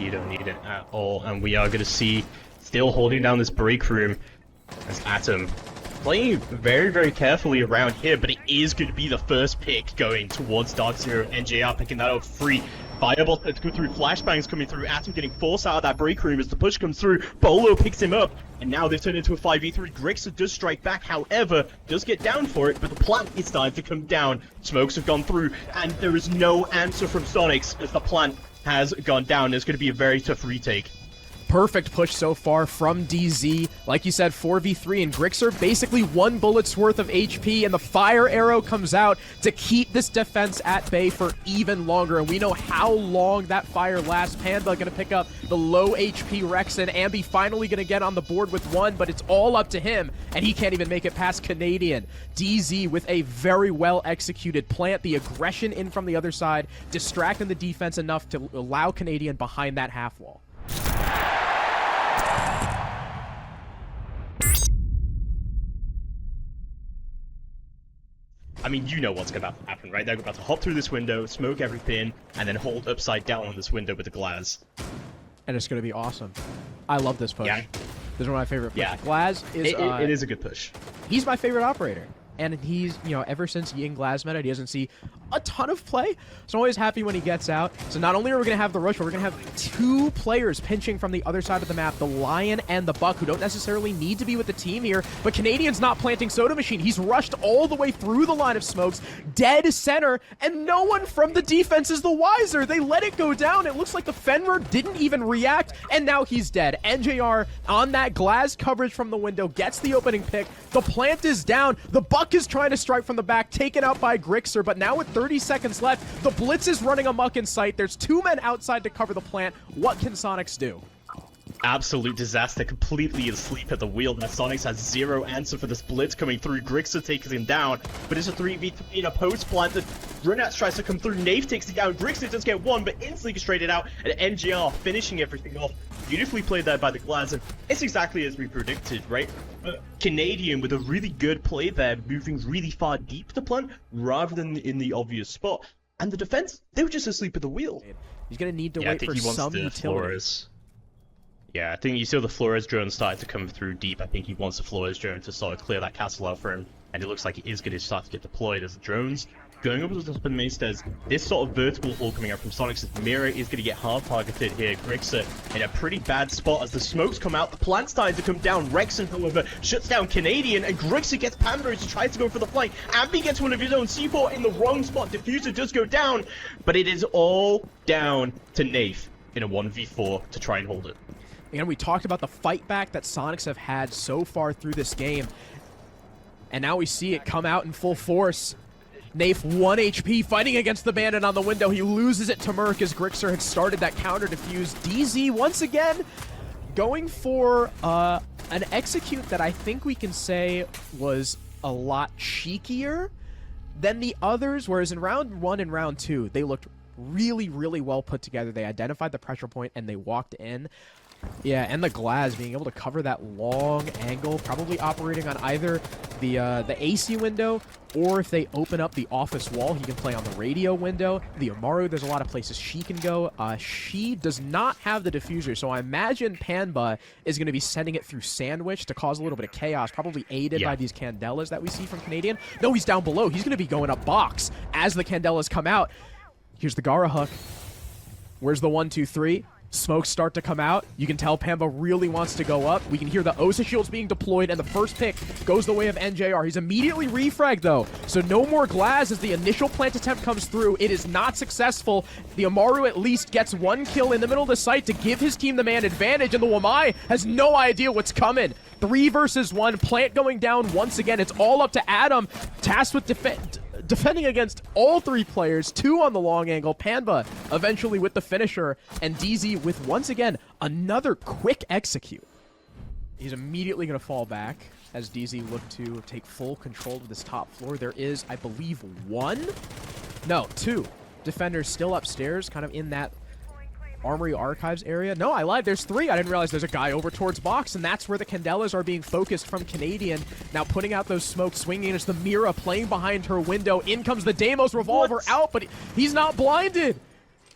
You don't need it at all. And we are going to see, still holding down this break room, as Atom playing very, very carefully around here, but it is going to be the first pick going towards DarkZero. NJR picking that up free. Fireball to go through, flashbangs coming through, Atom getting forced out of that break room as the push comes through. Beaulo picks him up, and now they've turned into a 5v3. Grixer does strike back, however, does get down for it, but the plant is starting to come down. Smokes have gone through, and there is no answer from Soniqs as the plant has gone down. It's going to be a very tough retake. Perfect push so far from DZ. Like you said, 4v3, and Grixer basically 1 bullet's worth of HP, and the fire arrow comes out to keep this defense at bay for even longer. And we know how long that fire lasts. Panda gonna pick up the low HP Rex, and Ambi finally gonna get on the board with 1, but it's all up to him, and he can't even make it past Canadian. DZ with a very well executed plant, the aggression in from the other side, distracting the defense enough to allow Canadian behind that half wall. I mean, you know what's about to happen, right? They're about to hop through this window, smoke every pin, and then hold upside down on this window with the glass. And it's going to be awesome. I love this push. Yeah. This is one of my favorite pushes. Yeah. Glaz is... It is a good push. He's my favorite operator. And he's, you know, ever since Ying Glaz meta, he doesn't see a ton of play. So I'm always happy when he gets out. So not only are we going to have the rush, but we're going to have 2 players pinching from the other side of the map, the Lion and the Buck, who don't necessarily need to be with the team here. But Canadian's not planting Soda Machine. He's rushed all the way through the line of smokes, dead center, and no one from the defense is the wiser. They let it go down. It looks like the Fenrir didn't even react, and now he's dead. NJR on that Glaz coverage from the window gets the opening pick. The plant is down. The Buck is trying to strike from the back, taken out by Grixer, but now with 30 seconds left, the Blitz is running amok in sight. There's 2 men outside to cover the plant. What can Soniqs do? Absolute disaster, completely asleep at the wheel. Now Soniqs has 0 answer for this blitz coming through. Grixer takes him down, but it's a 3v3 in a post plant. The Runats tries to come through. Nave takes it down. Grixer does get 1, but instantly gets traded out, and NGR finishing everything off. Beautifully played there by the Glaz, and it's exactly as we predicted, right? Canadian with a really good play there, moving really far deep to plant rather than in the obvious spot. And the defense, they were just asleep at the wheel. He's going to need to wait for some utility. Flores. Yeah, I think you saw the Flores drone started to come through deep. I think he wants the Flores drone to sort of clear that castle out for him. And it looks like it is going to start to get deployed as the drones going up to the top of Maesters. This sort of vertical haul coming out from Soniqs' Mirror is going to get hard targeted here. Grixer in a pretty bad spot as the smokes come out. The plant's starting to come down. Rexon, however, shuts down Canadian, and Grixer gets Pambo to try to go for the flank. Ambi gets one of his own C4 in the wrong spot. Diffuser does go down, but it is all down to Nath in a 1v4 to try and hold it. And we talked about the fight back that Soniqs have had so far through this game. And now we see it come out in full force. Nath 1 HP fighting against the bandit on the window. He loses it to Merc as Grixer had started that counter defuse. DZ once again going for an execute that I think we can say was a lot cheekier than the others, whereas in round 1 and round 2, they looked really, really well put together. They identified the pressure point and they walked in. Yeah, and the Glaz being able to cover that long angle, probably operating on either the AC window, or if they open up the office wall, he can play on the radio window. The Amaru, there's a lot of places she can go. She does not have the diffuser, so I imagine Panba is going to be sending it through Sandwich to cause a little bit of chaos, probably aided by these Candelas that we see from Canadian. No, he's down below. He's going to be going up box as the Candelas come out. Here's the Gara hook. Where's the 1, 2, 3? Smokes start to come out. You can tell Pamba really wants to go up. We can hear the Osa shields being deployed, and the first pick goes the way of NJR. He's immediately refragged, though, so no more Glaz as the initial plant attempt comes through. It is not successful. The Amaru at least gets 1 kill in the middle of the site to give his team the man advantage, and the Wamai has no idea what's coming. 3 versus 1, plant going down once again. It's all up to Adam, tasked with defending against all 3 players, 2 on the long angle. Panba eventually with the finisher, and DZ with, once again, another quick execute. He's immediately going to fall back as DZ look to take full control of this top floor. There is, I believe, 2 defenders still upstairs, kind of in that Armory Archives area. No, I lied. There's 3. I didn't realize there's a guy over towards box, and that's where the Candelas are being focused from Canadian. Now putting out those smokes, swinging as the Mira playing behind her window. In comes the Deimos revolver out, but he's not blinded.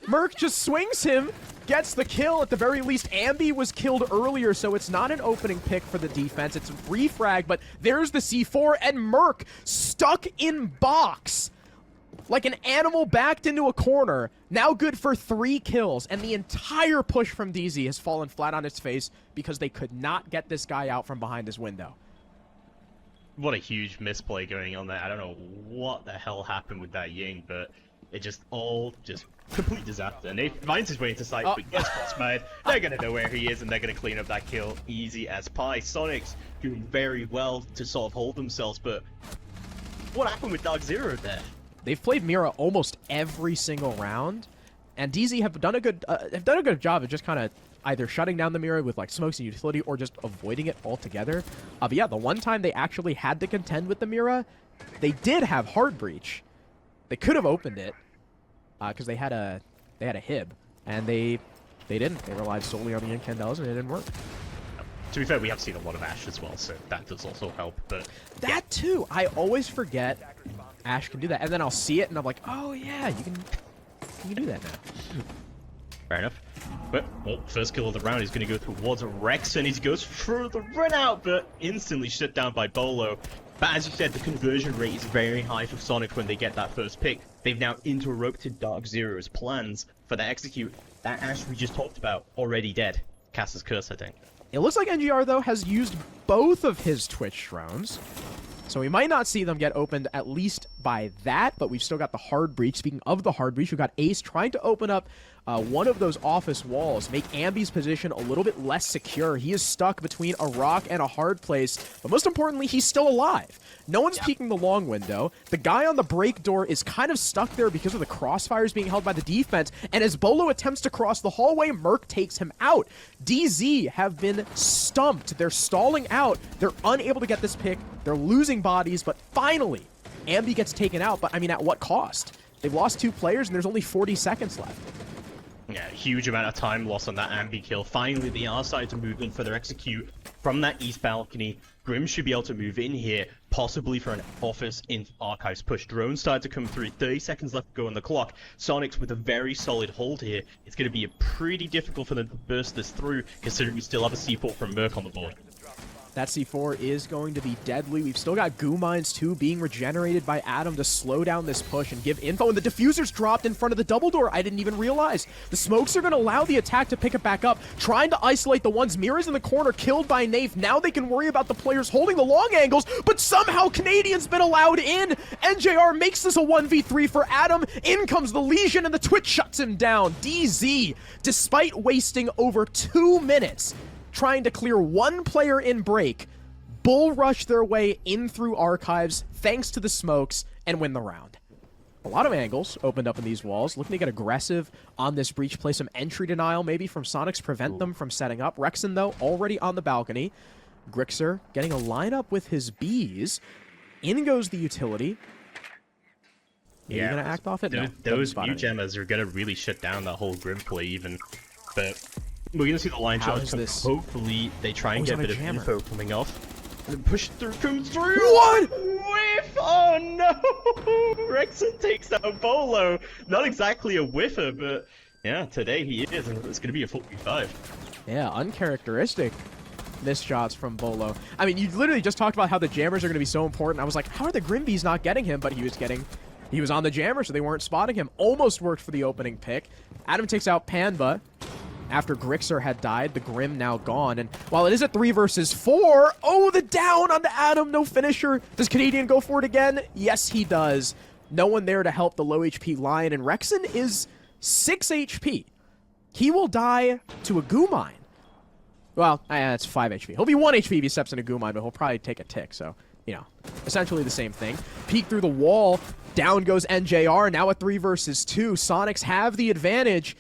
Merc just swings him, gets the kill. At the very least, Ambi was killed earlier, so it's not an opening pick for the defense. It's refrag, but there's the C4, and Merc stuck in box like an animal backed into a corner. Now good for 3 kills, and the entire push from DZ has fallen flat on its face because they could not get this guy out from behind his window. What a huge misplay going on there. I don't know what the hell happened with that Ying, but it just complete disaster. And he finds his way into sight, but gets crossfired. They're gonna know where he is, and they're gonna clean up that kill easy as pie. Soniqs doing very well to sort of hold themselves, but what happened with DarkZero there? They've played Mira almost every single round, and DZ have done a good job of just kind of either shutting down the Mira with like smokes and utility or just avoiding it altogether. But yeah, the one time they actually had to contend with the Mira, they did have hard breach. They could have opened it because they had a hib, and they didn't. They relied solely on the incandescents, and it didn't work. To be fair, we have seen a lot of Ashe as well, so that does also help. But that too, I always forget Ashe can do that, and then I'll see it, and I'm like, oh yeah, you can do that now. Fair enough. But, well, first kill of the round is going to go towards Rex, and he goes for the run out, but instantly shut down by Beaulo. But as you said, the conversion rate is very high for Sonic when they get that first pick. They've now interrupted DarkZero's plans for the execute. That Ashe we just talked about, already dead. Caster's curse, I think. It looks like NGR, though, has used both of his Twitch drones. So we might not see them get opened at least by that, but we've still got the hard breach. Speaking of the hard breach, we've got Ace trying to open up one of those office walls, make Ambi's position a little bit less secure. He is stuck between a rock and a hard place, but most importantly, he's still alive. No one's peeking the long window. The guy on the break door is kind of stuck there because of the crossfires being held by the defense, and as Beaulo attempts to cross the hallway, Merc takes him out. DZ have been stumped. They're stalling out. They're unable to get this pick. They're losing bodies, but finally, Ambi gets taken out, but I mean, at what cost? They've lost 2 players, and there's only 40 seconds left. Yeah, huge amount of time lost on that Ambi kill. Finally, they are starting to move in for their execute from that east balcony. Grim should be able to move in here, possibly for an office in Archives push. Drones start to come through. 30 seconds left to go on the clock. Soniqs with a very solid hold here. It's going to be pretty difficult for them to burst this through, considering we still have a C4 from Merc on the board. That C4 is going to be deadly. We've still got goo mines too being regenerated by Adam to slow down this push and give info. And the diffuser's dropped in front of the double door. I didn't even realize. The smokes are going to allow the attack to pick it back up, trying to isolate the ones. Mira's in the corner, killed by Nafe. Now they can worry about the players holding the long angles, but somehow Canadian's been allowed in. NJR makes this a 1v3 for Adam. In comes the Legion, and the Twitch shuts him down. DZ, despite wasting over 2 minutes, trying to clear 1 player in break, bull rush their way in through Archives thanks to the smokes and win the round. A lot of angles opened up in these walls, looking to get aggressive on this breach, play some entry denial maybe from Soniqs, prevent them from setting up. Rexon, though, already on the balcony. Grixer getting a lineup with his bees. In goes the utility. Maybe gonna act off it? No, those Mew Gemmers are gonna really shut down that whole Grim play even, but we're going to see the line charge come. Hopefully, they try and get a bit of info coming off. And push through, comes through. What? Whiff! Oh no! Rexon takes down Beaulo. Not exactly a whiffer, but yeah, today he is, and it's going to be a 4v5. Yeah, uncharacteristic missed shots from Beaulo. I mean, you literally just talked about how the jammers are going to be so important. I was like, how are the Grimbees not getting him? But he was on the jammer, so they weren't spotting him. Almost worked for the opening pick. Adam takes out Panba. After Grixer had died, the Grim now gone. And while it is a 3 versus 4, oh, the down onto Adam, no finisher. Does Canadian go for it again? Yes, he does. No one there to help the low HP Lion, and Rexon is 6 HP. He will die to a goo mine. Well, it's 5 HP. He'll be 1 HP if he steps in a goo mine, but he'll probably take a tick, so, you know, essentially the same thing. Peek through the wall, down goes NJR, now a 3 versus 2. Soniqs have the advantage,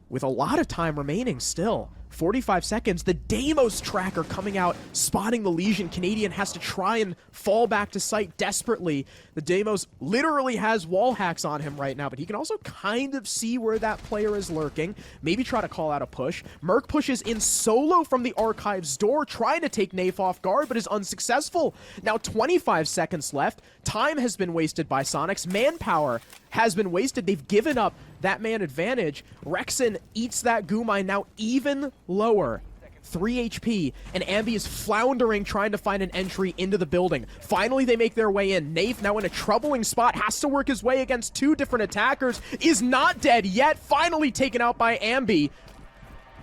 with a lot of time remaining still. 45 seconds. The Deimos tracker coming out, spotting the Legion. Canadian has to try and fall back to sight desperately. The Deimos literally has wall hacks on him right now, but he can also kind of see where that player is lurking. Maybe try to call out a push. Merc pushes in solo from the Archives door, trying to take Nafe off guard, but is unsuccessful. Now 25 seconds left. Time has been wasted by Soniqs. Manpower has been wasted. They've given up that man advantage. Rexon eats that goo mine, now even lower. 3 HP, and Ambi is floundering, trying to find an entry into the building. Finally, they make their way in. Nafe, now in a troubling spot, has to work his way against 2 different attackers, is not dead yet, finally taken out by Ambi.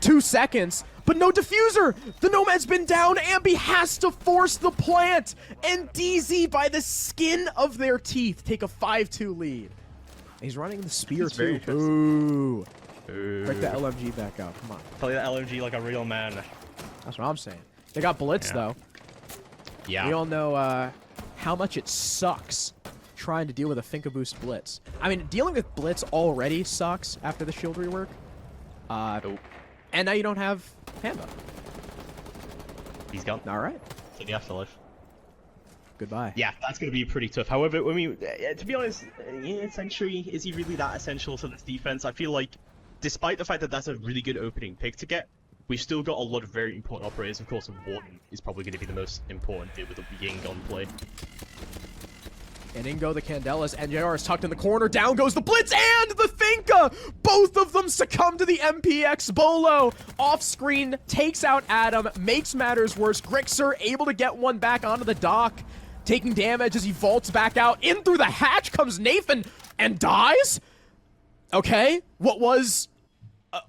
2 seconds, but no diffuser! The Nomad's been down, Ambi has to force the plant, and DZ, by the skin of their teeth, take a 5-2 lead. He's running the spear too. Ooh. Break the LMG back out. Come on. Play the LMG like a real man. That's what I'm saying. They got Blitz, though. Yeah. We all know how much it sucks trying to deal with a Finka Boost Blitz. I mean, dealing with Blitz already sucks after the shield rework. And now you don't have Panda. He's gone. All right. To the afterlife. Goodbye. Yeah, that's going to be pretty tough. However, I mean, to be honest, Sentry, is he really that essential to this defense? I feel like, despite the fact that that's a really good opening pick to get, we've still got a lot of very important operators. Of course, Warden is probably going to be the most important dude with the Ying on play. And in go the Candelas. NJR is tucked in the corner. Down goes the Blitz and the Finka! Both of them succumb to the MPX. Beaulo off screen takes out Adam, makes matters worse. Grixer able to get one back onto the dock, taking damage as he vaults back out. In through the hatch comes Nathan and dies? Okay, what was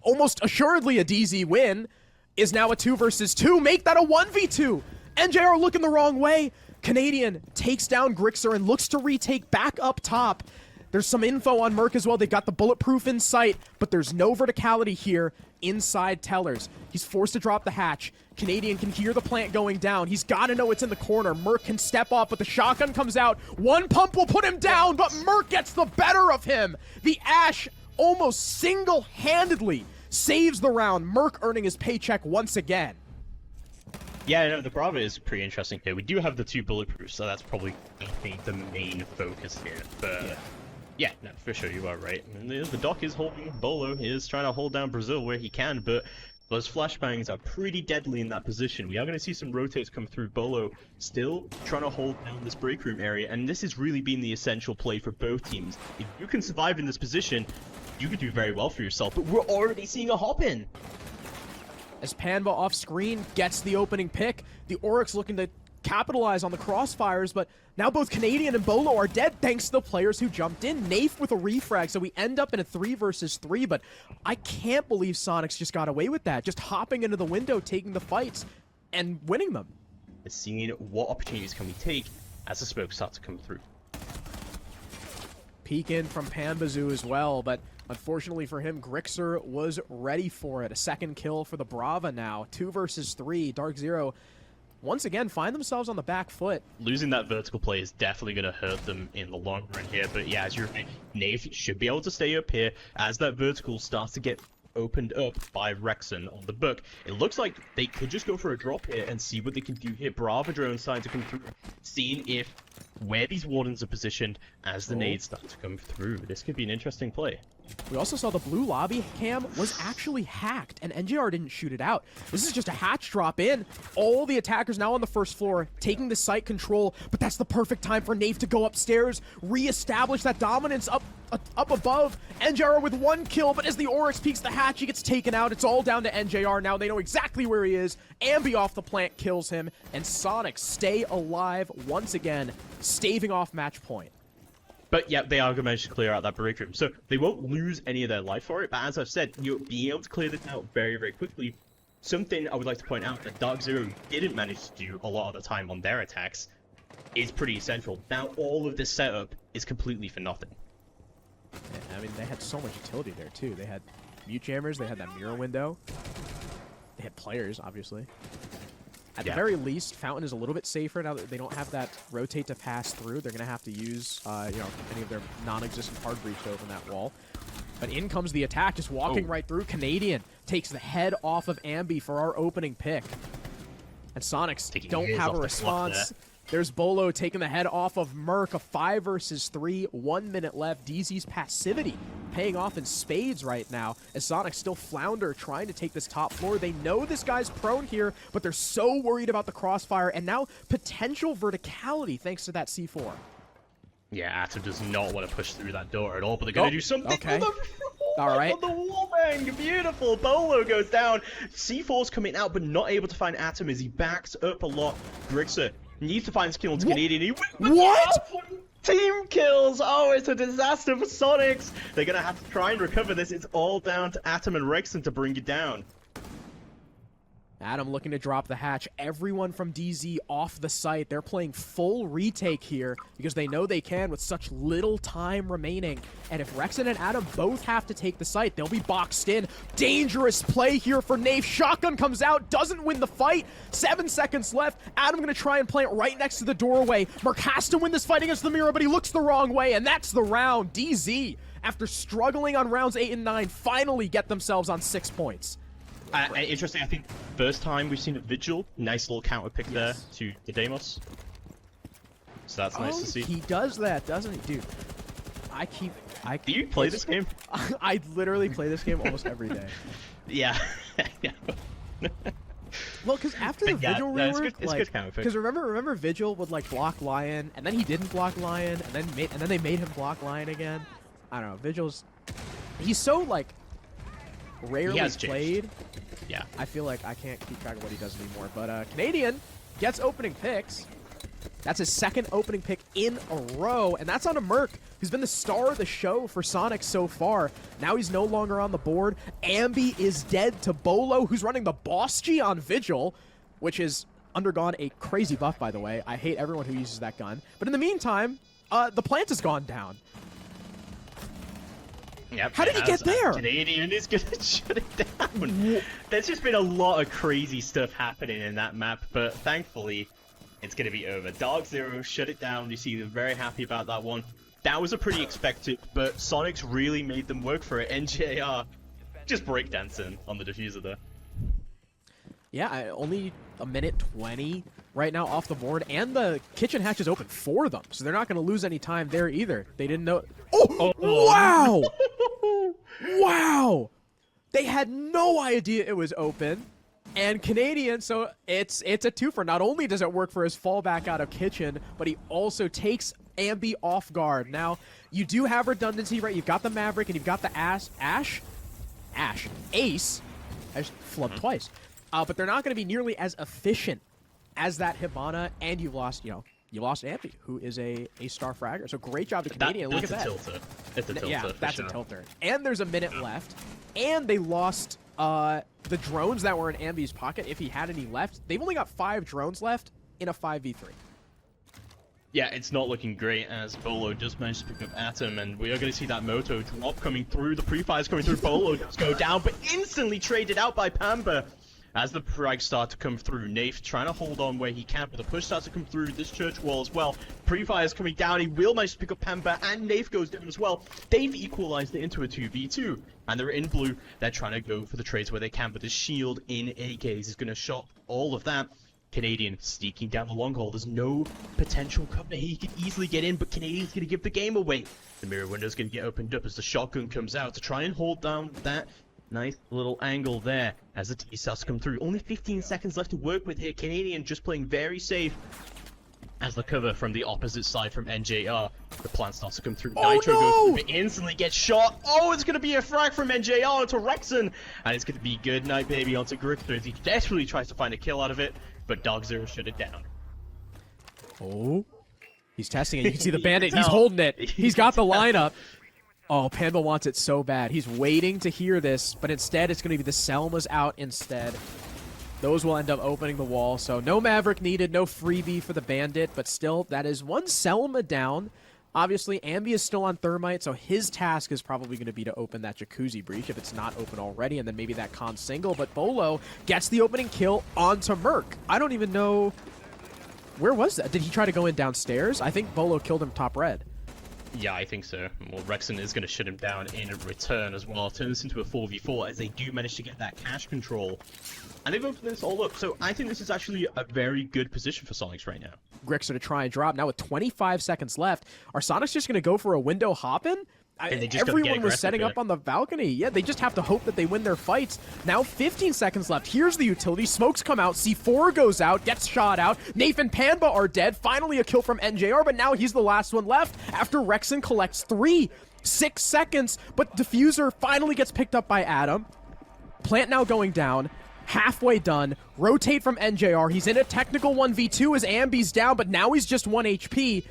almost assuredly a DZ win is now a 2 versus 2. Make that a 1v2. NJR looking the wrong way. Canadian takes down Grixer and looks to retake back up top. There's some info on Merc as well. They've got the bulletproof in sight, but there's no verticality here inside Tellers. He's forced to drop the hatch. Canadian can hear the plant going down. He's got to know it's in the corner. Merc can step off, but the shotgun comes out. One pump will put him down, but Merc gets the better of him. The Ash almost single-handedly saves the round. Merc earning his paycheck once again. Yeah, no, the Brava is pretty interesting here. We do have the 2 bulletproofs, so that's probably, I think, the main focus here. But yeah, no, for sure, you are right. And the Doc is holding Beaulo. He is trying to hold down Brazil where he can, but those flashbangs are pretty deadly in that position. We are going to see some rotates come through. Beaulo still trying to hold down this break room area, and this has really been the essential play for both teams. If you can survive in this position, you could do very well for yourself, but we're already seeing a hop-in. As Panva off screen gets the opening pick, the Oryx looking to capitalize on the crossfires, but now both Canadian and Beaulo are dead thanks to the players who jumped in. Nafe with a refrag, so we end up in a 3 versus 3, but I can't believe Soniqs just got away with that, just hopping into the window, taking the fights, and winning them. Seeing what opportunities can we take as the smoke starts to come through. Peek in from Panbazoo as well, but unfortunately for him, Grixer was ready for it. A second kill for the Brava now. 2 versus 3. DarkZero once again find themselves on the back foot. Losing that vertical play is definitely going to hurt them in the long run here, but yeah, as you're right, Nave should be able to stay up here as that vertical starts to get opened up by Rexon on the book. It looks like they could just go for a drop here and see what they can do here. Brava drone starting to come through, seeing if where these wardens are positioned as the nades start to come through. This could be an interesting play. We also saw the blue lobby cam was actually hacked, and NJR didn't shoot it out. This is just a hatch drop in. All the attackers now on the first floor, taking the site control, but that's the perfect time for Nave to go upstairs, re-establish that dominance up above. NJR with 1 kill, but as the Oryx peeks the hatch, he gets taken out. It's all down to NJR now. They know exactly where he is. Ambi off the plant kills him, and Soniqs stay alive once again, staving off match point. But yeah, they are going to manage to clear out that break room. So they won't lose any of their life for it. But as I've said, you'll be able to clear this out very, very quickly. Something I would like to point out that DarkZero didn't manage to do a lot of the time on their attacks is pretty essential. Now all of this setup is completely for nothing. Yeah, I mean, they had so much utility there too. They had mute jammers, they had that mirror window. They had players, obviously. At the very least, Fountain is a little bit safer now that they don't have that rotate to pass through. They're going to have to use, you know, any of their non-existent hard breach to open that wall. But in comes the attack, just walking right through. Canadian takes the head off of Ambi for our opening pick. And Soniqs don't have a response. There's Beaulo taking the head off of Merc. A 5 versus 3, 1 minute left. DZ's passivity paying off in spades right now as Soniqs still flounder trying to take this top floor. They know this guy's prone here, but they're so worried about the crossfire and now potential verticality thanks to that C4. Yeah, Atom does not want to push through that door at all, but they're going to do something. Okay. All right. On the wallbang, beautiful. Beaulo goes down. C4's coming out, but not able to find Atom as he backs up a lot. Grixer needs to find skill into Canadian. What? Team kills! Oh, it's a disaster for Soniqs! They're gonna have to try and recover this. It's all down to Atom and Rexon to bring it down. Adam looking to drop the hatch. Everyone from DZ off the site. They're playing full retake here because they know they can with such little time remaining. And if Rexon and Adam both have to take the site, they'll be boxed in. Dangerous play here for Nafe. Shotgun comes out, doesn't win the fight. 7 seconds left. Adam gonna try and plant right next to the doorway. Merc has to win this fight against the mirror, but he looks the wrong way, and that's the round. DZ, after struggling on rounds 8 and 9, finally get themselves on 6 points. Interesting, I think first time we've seen a Vigil. Nice little counter pick there to the Deimos. So that's nice to see. He does that, doesn't he? Dude, Do you play this game? I literally play this game almost every day. Yeah. Well, because after the Vigil rework, it's good counter pick. because remember Vigil would like block Lion, and then he didn't block Lion, and then they made him block Lion again. I don't know. He's so like rarely played. Yeah. I feel like I can't keep track of what he does anymore. But Canadian gets opening picks. That's his second opening pick in a row, and that's on a Merc who's been the star of the show for Soniqs so far. Now he's no longer on the board. Ambi is dead to Beaulo, who's running the Boss G on Vigil, which has undergone a crazy buff, by the way. I hate everyone who uses that gun. But in the meantime, the plant has gone down. Yep, how did he get there? Canadian is gonna shut it down. There's just been a lot of crazy stuff happening in that map, but thankfully, it's gonna be over. DarkZero shut it down. You see, they're very happy about that one. That was a pretty expected, but Soniqs really made them work for it. NJR just breakdancing on the diffuser there. Yeah, only a minute 20 right now off the board, and the kitchen hatch is open for them, so they're not going to lose any time there either. They didn't know. Oh, wow! Wow! They had no idea it was open, and Canadian, so it's a twofer. Not only does it work for his fallback out of kitchen, but he also takes Ambi off guard. Now, you do have redundancy, right? You've got the Maverick, and you've got the Ace. I just flubbed twice. But they're not going to be nearly as efficient as that Hibana, and you lost Ambi, who is a star fragger. So great job to Canadian. Look at that. It's a tilter. Yeah, that's a tilter. And there's a minute left, and they lost the drones that were in Ambi's pocket. If he had any left, they've only got 5 drones left in a 5v3. Yeah, it's not looking great as Beaulo just managed to pick up Atom, and we are going to see that Moto drop coming through. The pre-fires coming through. Beaulo does go down, but instantly traded out by Pamba. As the frags start to come through, Nafe trying to hold on where he can, but the push starts to come through this church wall as well. Pre-fire is coming down, he will manage to pick up Pamba, and Nafe goes down as well. They've equalized it into a 2v2, and they're in blue. They're trying to go for the trades where they can, but the shield in AKs is going to shot all of that. Canadian sneaking down the long haul. There's no potential cover. He could easily get in, but Canadian's going to give the game away. The mirror window's going to get opened up as the shotgun comes out to try and hold down that nice little angle there as the T starts to come through. Only 15 seconds left to work with here. Canadian just playing very safe as the cover from the opposite side from NJR. The plant starts to come through. Oh, Nitro no! goes through, but instantly gets shot. Oh, it's going to be a frag from NJR onto Rexon. And it's going to be good night, baby, onto Grifter as he desperately tries to find a kill out of it, but DarkZero shut it down. Oh, he's testing it. You can see the bandit. He's holding it. He's got the lineup. Oh, Panda wants it so bad. He's waiting to hear this, but instead it's going to be the Selma's out instead. Those will end up opening the wall, so no Maverick needed, no freebie for the bandit, but still, that is one Selma down. Obviously, Ambi is still on Thermite, so his task is probably going to be to open that Jacuzzi breach if it's not open already, and then maybe that con single, but Beaulo gets the opening kill onto Merc. I don't even know... Where was that? Did he try to go in downstairs? I think Beaulo killed him top red. Yeah, I think so. Well, Rexon is going to shut him down in return as well. Turn this into a 4v4 as they do manage to get that cash control. And they've opened this all up, so I think this is actually a very good position for Soniqs right now. Grixer to try and drop. Now with 25 seconds left, are Soniqs just going to go for a window hop-in? Everyone was setting up on the balcony. Yeah, they just have to hope that they win their fights. Now 15 seconds left. Here's the utility. Smokes come out. C4 goes out, gets shot out. Nafe and Panba are dead. Finally a kill from NJR, but now he's the last one left after Rexon collects 3. 6 seconds, but Diffuser finally gets picked up by Adam. Plant now going down. Halfway done. Rotate from NJR. He's in a technical 1v2 as Ambi's down, but now he's just 1 HP.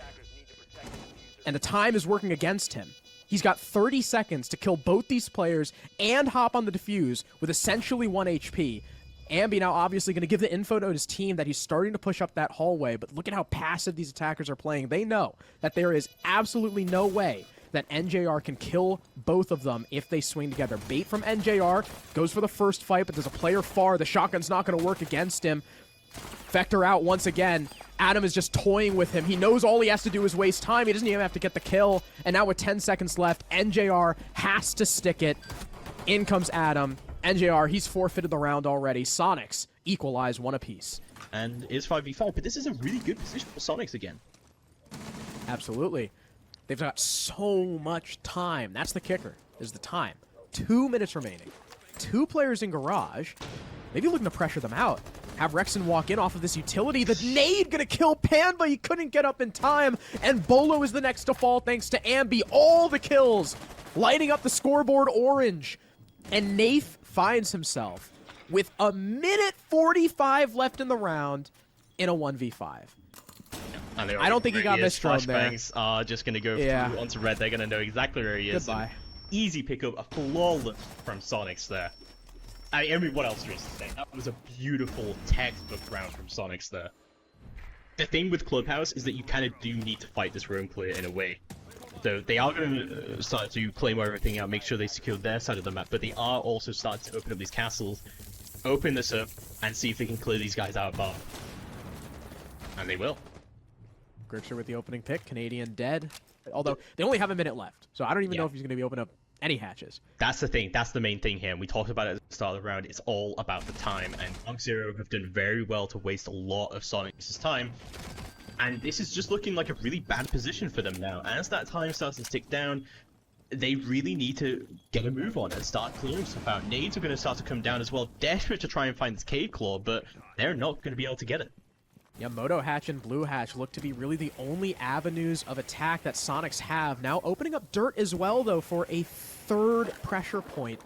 And the time is working against him. He's got 30 seconds to kill both these players and hop on the defuse with essentially 1 HP. Ambi now obviously going to give the info to his team that he's starting to push up that hallway, but look at how passive these attackers are playing. They know that there is absolutely no way that NJR can kill both of them if they swing together. Bait from NJR, goes for the first fight, but there's a player far. The shotgun's not going to work against him. Vector out once again. Adam is just toying with him. He knows all he has to do is waste time. He doesn't even have to get the kill. And now with 10 seconds left, NJR has to stick it. In comes Adam. NJR, he's forfeited the round already. Soniqs equalize 1 apiece. And it's 5v5, but this is a really good position for Soniqs again. Absolutely. They've got so much time. That's the kicker, is the time. 2 minutes remaining. 2 players in garage. Maybe looking to pressure them out. Have Rexon walk in off of this utility. The nade gonna kill Pan, but he couldn't get up in time. And Beaulo is the next to fall thanks to Ambi. All the kills lighting up the scoreboard orange. And Nath finds himself with 1:45 left in the round in a 1v5. And I don't think he got misdrown there. Flashbangs are just going to go through onto red. They're going to know exactly where he is. Goodbye. Easy pickup, a flawless from Soniqs there. I mean, what else do you say? That was a beautiful textbook round from Soniqs there. The thing with Clubhouse is that you kind of do need to fight this roam clear in a way. So they are going to start to claim everything out, make sure they secure their side of the map, but they are also starting to open up these castles, open this up, and see if they can clear these guys out of bar. And they will. Grixer with the opening pick. Canadian dead. Although, they only have a minute left, so I don't even know if he's going to be opening up any hatches. That's the thing. That's the main thing here. And we talked about it at the start of the round. It's all about the time. And DarkZero have done very well to waste a lot of Soniqs' time. And this is just looking like a really bad position for them now. As that time starts to tick down, they really need to get a move on and start clearing stuff out. Nades are going to start to come down as well, desperate to try and find this cave claw, but they're not going to be able to get it. Yeah, Moto Hatch and Blue Hatch look to be really the only avenues of attack that Soniqs have. Now opening up dirt as well, though, for a 3rd pressure point.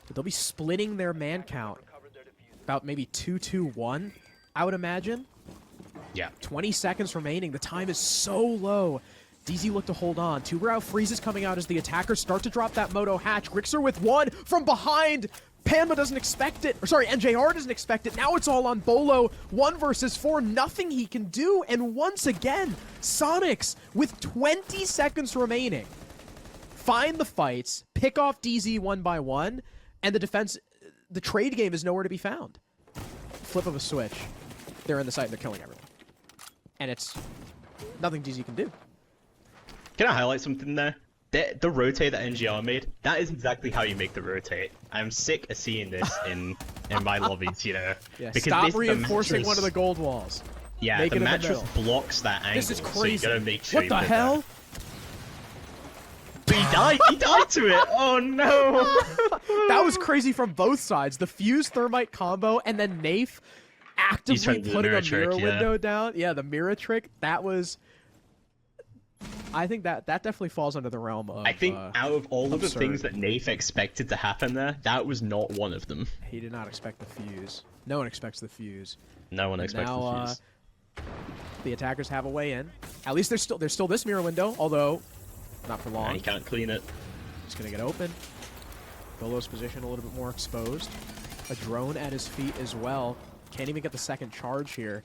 But they'll be splitting their man count. About maybe 2-2-1, I would imagine. Yeah. 20 seconds remaining. The time is so low. DZ look to hold on. Tuberau freezes coming out as the attackers start to drop that Moto Hatch. Grixer with 1 from behind. Panma doesn't expect it. Or sorry, NJR doesn't expect it. Now it's all on Beaulo. 1 versus 4. Nothing he can do. And once again, Soniqs with 20 seconds remaining find the fights, pick off DZ 1 by 1, and the defense, the trade game is nowhere to be found. Flip of a switch. They're in the site and they're killing everyone. And it's nothing DZ can do. Can I highlight something there? The rotate that NGR made, that is exactly how you make the rotate. I'm sick of seeing this in my lobbies, you know. Yeah, because stop this, reinforcing mattress, one of the gold walls. Yeah, Make the it in the mattress middle. blocks that angle, This is crazy. so you gotta make sure What the put hell? That. He died! He died to it! Oh no! That was crazy from both sides. The fuse thermite combo and then Nath actively putting a mirror window down. Yeah, the mirror trick. That was... I think that definitely falls under the realm of... I think out of all of the absurd. things that Nath expected to happen there, that was not one of them. He did not expect the fuse. No one expects the fuse. No one expects the fuse. The attackers have a way in. At least there's still this mirror window, although not for long. And he can't clean it. He's gonna get open. Beaulo's position a little bit more exposed. A drone at his feet as well. Can't even get the second charge here.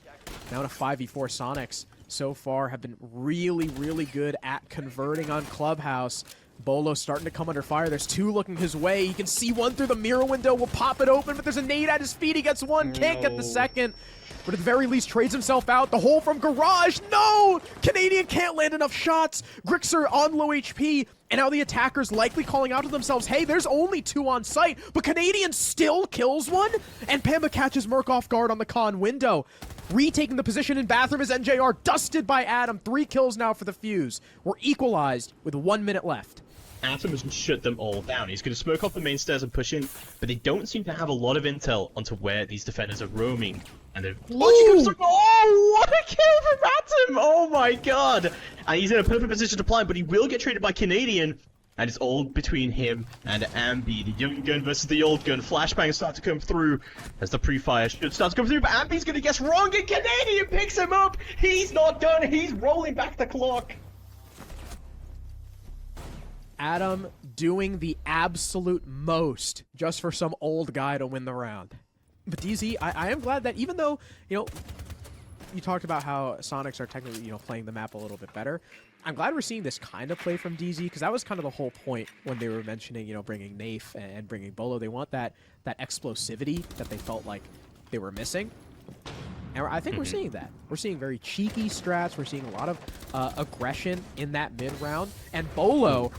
Now in a 5v4, Soniqs so far have been really, really good at converting on Clubhouse. Beaulo starting to come under fire. There's 2 looking his way. He can see 1 through the mirror window. Will pop it open, but there's a nade at his feet. He gets 1. Can't get the second. But at the very least, trades himself out. The hole from Garage. No! Canadian can't land enough shots. Grixer on low HP. And now the attackers likely calling out to themselves, hey, there's only 2 on site. But Canadian still kills 1. And Pamba catches Merc off guard on the con window. Retaking the position in bathroom as NJR dusted by Adam. 3 kills now for the fuse. We're equalized with 1 minute left. Atom has shut them all down. He's going to smoke off the main stairs and push in, but they don't seem to have a lot of intel onto where these defenders are roaming. And they're... Oh, what a kill from Atom! Oh my god! And he's in a perfect position to apply, but he will get traded by Canadian. and it's all between him and Ambi. The young gun versus the old gun. Flashbangs start to come through as the pre-fire should start to come through, but Ambi's gonna guess wrong, and Canadian picks him up! He's not done, he's rolling back the clock! Adam doing the absolute most just for some old guy to win the round. But DZ, I am glad that even though, you know, you talked about how Soniqs are technically, you know, playing the map a little bit better, I'm glad we're seeing this kind of play from DZ, because that was kind of the whole point when they were mentioning, you know, bringing Nafe and bringing Beaulo. They want that explosivity that they felt like they were missing. And I think we're seeing that. We're seeing very cheeky strats. We're seeing a lot of aggression in that mid-round. And Beaulo,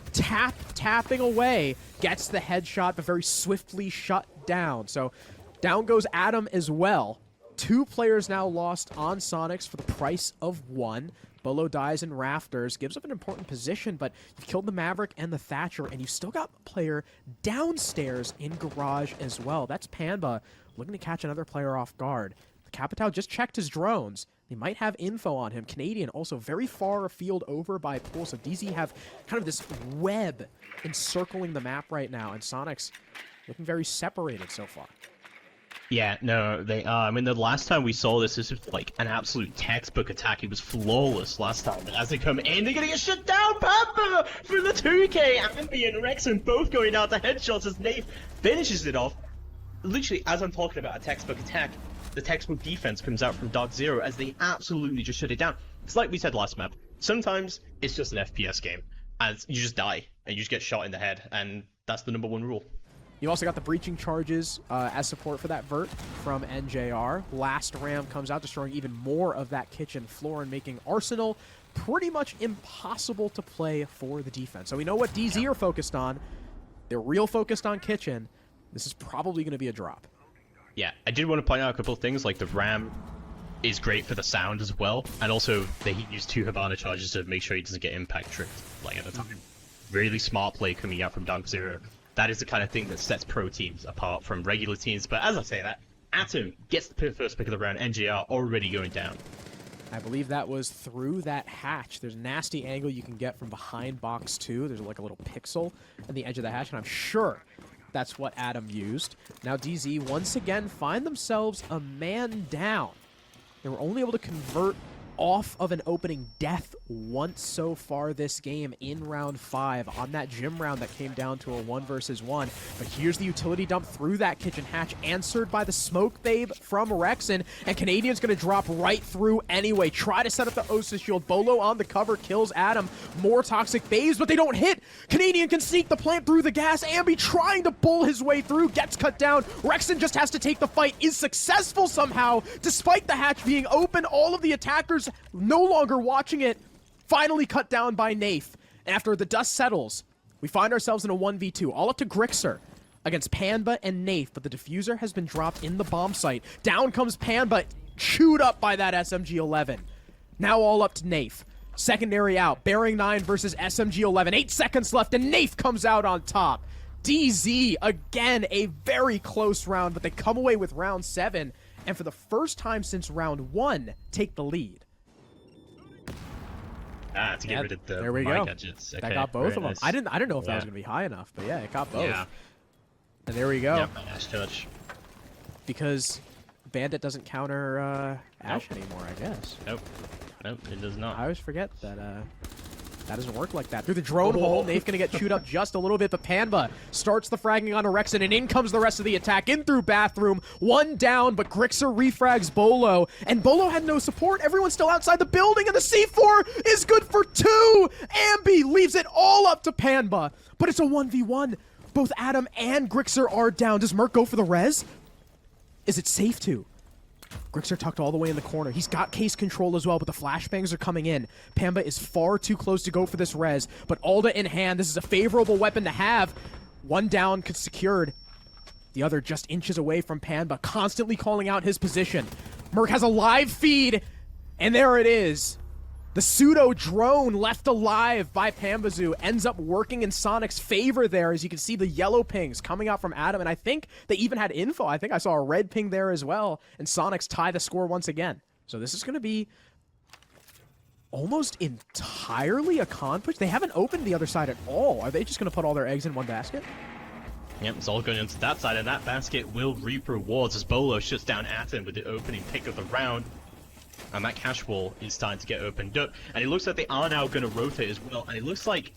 tapping away, gets the headshot, but very swiftly shut down. So down goes Adam as well. 2 players now lost on Soniqs for the price of 1. Beaulo dies in Rafters, gives up an important position, but you've killed the Maverick and the Thatcher, and you've still got a player downstairs in Garage as well. That's Panba looking to catch another player off guard. Capitao just checked his drones. They might have info on him. Canadian also very far afield over by Pool, so DZ have kind of this web encircling the map right now, and Soniqs looking very separated so far. Yeah, no, they are. I mean, the last time we saw this was like an absolute textbook attack. It was flawless last time. But as they come in, they're going to get shut down. Papa for the 2K. Ambi and Rexon both going out to headshots as Nate finishes it off. Literally, as I'm talking about a textbook attack, the textbook defense comes out from DarkZero as they absolutely just shut it down. It's like we said last map. Sometimes it's just an FPS game, and you just die, and you just get shot in the head, and that's the #1 rule. You also got the breaching charges as support for that vert from NJR. Last Ram comes out, destroying even more of that kitchen floor and making Arsenal pretty much impossible to play for the defense. So we know what DZ are focused on. They're real focused on kitchen. This is probably going to be a drop. Yeah, I did want to point out a couple of things, like the Ram is great for the sound as well, and also they use 2 Havana charges to make sure he doesn't get impact tricked, like at the time. Really smart play coming out from DarkZero. That is the kind of thing that sets pro teams apart from regular teams, but as I say that, Atom gets the first pick of the round, NJR already going down. I believe that was through that hatch. There's a nasty angle you can get from behind box 2. There's like a little pixel at the edge of the hatch, and I'm sure that's what Adam used. Now DZ once again find themselves a man down. They were only able to convert off of an opening death once so far this game in round 5 on that gym round that came down to a 1 versus 1. But here's the utility dump through that kitchen hatch, answered by the smoke babe from Rexon, and Canadian's gonna drop right through anyway. Try to set up the Osa shield. Beaulo on the cover kills Adam. More toxic babes, but they don't hit. Canadian can sneak the plant through the gas. Ambi trying to bull his way through, gets cut down. Rexon just has to take the fight, is successful somehow, despite the hatch being open. All of the attackers no longer watching it, finally cut down by Nafe. After the dust settles, we find ourselves in a 1v2, all up to Grixer against Panba and Nafe, but the diffuser has been dropped in the bomb site. Down comes Panba, chewed up by that SMG-11. Now all up to Nafe. Secondary out, Bearing 9 versus SMG-11. 8 seconds left, and Nafe comes out on top. DZ, again, a very close round, but they come away with round 7, and for the first time since round 1, take the lead. To get rid of the there we go. Gadgets. Okay, that got both of them. nice. I didn't know if that was going to be high enough, but yeah, it got both. Yeah. And there we go. Yeah, nice touch. Because Bandit doesn't counter Ash anymore, I guess. Nope, it does not. I always forget that that doesn't work like that. Through the drone hole, Nate's going to get chewed up just a little bit, but Panba starts the fragging on Rexon, and in comes the rest of the attack. In through bathroom, 1 down, but Grixer refrags Beaulo, and Beaulo had no support. Everyone's still outside the building, and the C4 is good for 2! Ambi leaves it all up to Panba, but it's a 1v1. Both Adam and Grixer are down. Does Merc go for the res? Is it safe to? Grixer tucked all the way in the corner. He's got case control as well, but the flashbangs are coming in. Panba is far too close to go for this res, but Alda in hand. This is a favorable weapon to have. 1 down, secured. The other just inches away from Panba, constantly calling out his position. Merc has a live feed, and there it is. The pseudo drone left alive by Pambazoo ends up working in Soniqs' favor there, as you can see the yellow pings coming out from Adam, and I think they even had info. I think I saw a red ping there as well, and Soniqs tie the score once again. So this is going to be almost entirely a con push. They haven't opened the other side at all. Are they just going to put all their eggs in one basket? Yep, it's all going into that side, and that basket will reap rewards as Beaulo shuts down Atom with the opening pick of the round. And that cash wall is starting to get opened up. And it looks like they are now going to rotate as well. And it looks like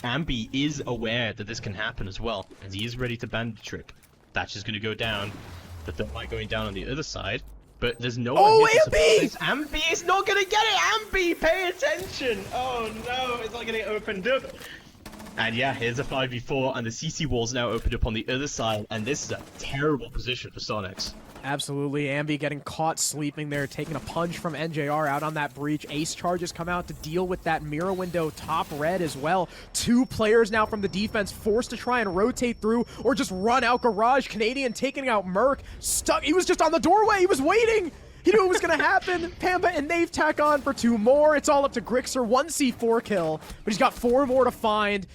Ambi is aware that this can happen as well. And he is ready to bandit trick. Thatch is going to go down. The thermite going down on the other side. But there's no one here to support this. Ambi is not going to get it! Ambi, pay attention! Oh no, it's not getting opened up. And yeah, here's a 5v4, and the CC wall's now opened up on the other side. And this is a terrible position for Soniqs. Absolutely. Ambi getting caught sleeping there, taking a punch from NJR out on that breach. Ace charges come out to deal with that mirror window top red as well. 2 players now from the defense forced to try and rotate through or just run out garage. Canadian taking out Merc. Stuck. He was just on the doorway. He was waiting. He knew it was going to happen. Pamba and Nave tack on for 2 more. It's all up to Grixer. 1 C4 kill, but he's got 4 more to find.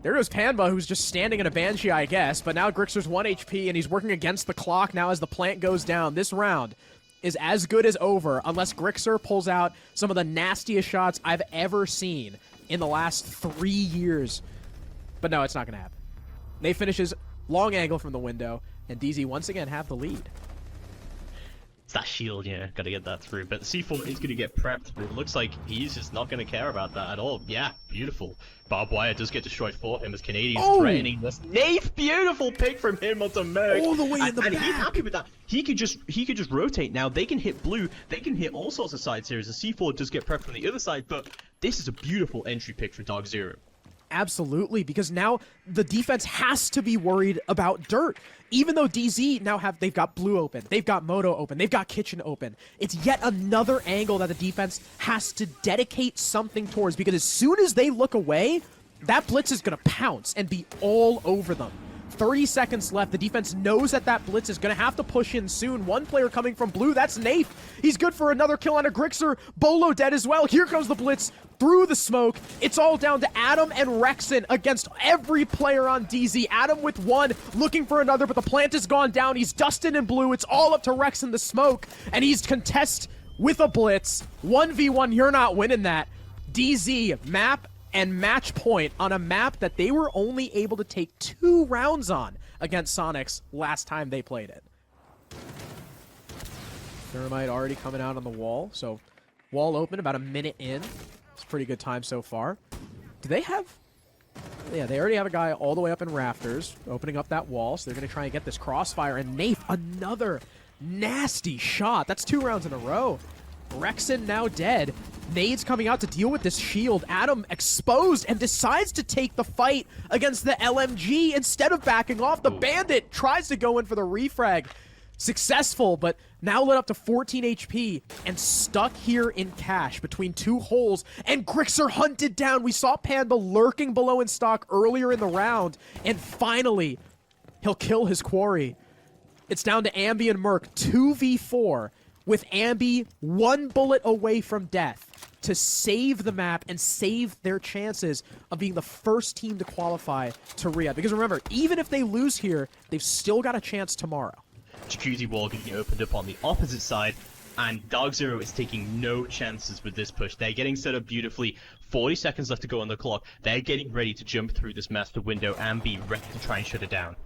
There goes Panba, who's just standing in a Banshee, I guess, but now Grixer's 1 HP, and he's working against the clock now as the plant goes down. This round is as good as over unless Grixer pulls out some of the nastiest shots I've ever seen in the last 3 years. But no, it's not going to happen. They finishes long angle from the window, and DZ once again have the lead. It's that shield, yeah, gotta get that through. But the C4 is gonna get prepped, but it looks like he's just not gonna care about that at all. Yeah, beautiful. Barbed wire does get destroyed for him as Canadians threatening this. Nate, beautiful pick from him onto Merc. All the way in the back. And he's happy with that. He could just rotate now. They can hit blue. They can hit all sorts of side series. The C4 does get prepped from the other side, but this is a beautiful entry pick for DarkZero. Absolutely, because now the defense has to be worried about dirt. Even though DZ now they've got blue open, they've got moto open, they've got kitchen open. It's yet another angle that the defense has to dedicate something towards, because as soon as they look away, that blitz is going to pounce and be all over them. 30 seconds left. The defense knows that that blitz is going to have to push in soon. 1 player coming from blue. That's Nafe. He's good for another kill on a Grixer. Beaulo dead as well. Here comes the blitz through the smoke. It's all down to Adam and Rexon against every player on DZ. Adam with 1, looking for another, but the plant has gone down. He's dusted in blue. It's all up to Rex in the smoke, and he's contest with a blitz. 1v1, you're not winning that. DZ, map and match point on a map that they were only able to take 2 rounds on against Soniqs last time they played it. Thermite already coming out on the wall, so wall open about a minute in. It's a pretty good time so far. Do they have... Yeah, they already have a guy all the way up in rafters opening up that wall, so they're going to try and get this crossfire. And Nafe, another nasty shot. That's 2 rounds in a row. Rexon now dead. Nade's coming out to deal with this shield. Adam exposed and decides to take the fight against the LMG instead of backing off. The bandit tries to go in for the refrag. Successful, but now lit up to 14 HP and stuck here in cash between 2 holes. And Grixer hunted down. We saw Panda lurking below in stock earlier in the round. And finally, he'll kill his quarry. It's down to Ambi and Merc, 2v4. With Ambi 1 bullet away from death to save the map and save their chances of being the first team to qualify to Riyadh. Because remember, even if they lose here, they've still got a chance tomorrow. Jacuzzi wall getting opened up on the opposite side, and DarkZero is taking no chances with this push. They're getting set up beautifully. 40 seconds left to go on the clock. They're getting ready to jump through this master window and be ready to try and shut it down.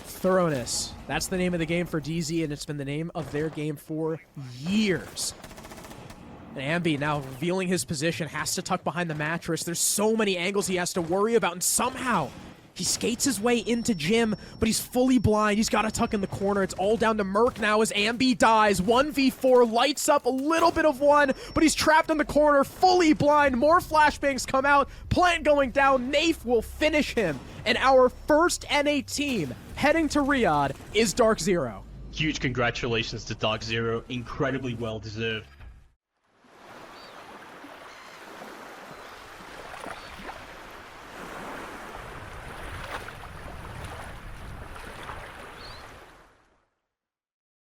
Thoroughness. That's the name of the game for DZ, and it's been the name of their game for years. And Ambi now revealing his position, has to tuck behind the mattress. There's so many angles he has to worry about, and somehow he skates his way into Jim, but he's fully blind. He's got to tuck in the corner. It's all down to Merc now as Ambi dies. 1v4, lights up a little bit of 1, but he's trapped in the corner, fully blind. More flashbangs come out. Plant going down. Nafe will finish him. And our first NA team heading to Riyadh is DarkZero. Huge congratulations to DarkZero. Incredibly well deserved.